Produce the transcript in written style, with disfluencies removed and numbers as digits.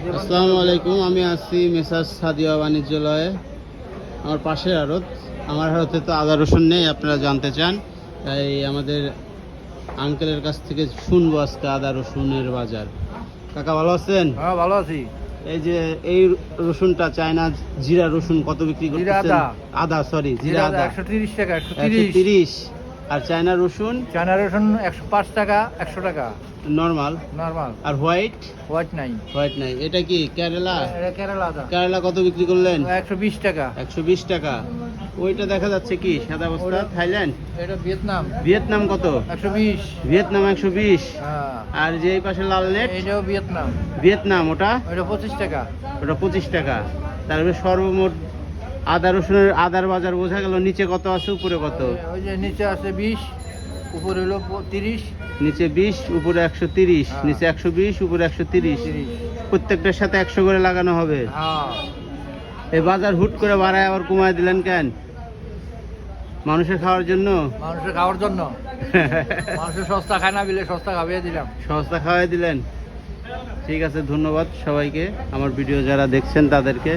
আসসালামু আলাইকুম। আমি আছি মেসার্স সাদিয়া বাণিজ্যালয়ে। আমার পাশের আড়ত। আমার আড়তে তো আদা রসুন নেই, আপনারা জানতে চান, তাই আমাদের আঙ্কেলের কাছ থেকে শুনবো আজকে আদা রসুনের বাজার। কাকা ভালো আছেন? হ্যাঁ, ভালো আছি। এই যে এই রসুনটা চায়না জিরা রসুন কত বিক্রি জিরা করতেছেন? আদা। আদা, সরি, জিরা আদা 130 টাকা, 130। আর চায়না রসুন চায়না রসুন 105 টাকা, 100 টাকা নরমাল। নরমাল। আর হোয়াইট হোয়াইট নাই, হোয়াইট নাই। এটা কি কেরালা? এটা কেরালা আদা। কেরালা কত বিক্রি করলেন? 120 টাকা। 120 টাকা। ওইটা দেখা যাচ্ছে কি সাদা বস্তা? থাইল্যান্ড। এটা ভিয়েতনাম। ভিয়েতনাম কত? 120। ভিয়েতনাম 120। হ্যাঁ, আর যে এই পাশে লাল নেট এটাও ভিয়েতনাম। ভিয়েতনাম, ওটা ওটা 25 টাকা। ওটা 25 টাকা। তারপরে সর্বমোট আদা রসুনের আদার বাজার বোঝা গেল। নিচে কত আছে, উপরে কত? ওই যে নিচে আছে 20, উপরে হলো 30। নিচে 20, উপরে 130। হ্যাঁ। নিচে 120, উপরে 130। 30। প্রত্যেকটার সাথে 100 করে লাগানো হবে। হ্যাঁ, এই বাজার হুট করে বাড়ায় আবার কমায় দিলেন কেন? মানুষের খাওয়ার জন্য? মানুষের খাওয়ার জন্য। মানুষের সস্তা খায় না বিলে সস্তা খাওয়াই দিলাম। সস্তা খাওয়াই দিলেন। ঠিক আছে, ধন্যবাদ সবাইকে, আমার ভিডিও যারা দেখছেন তাদেরকে।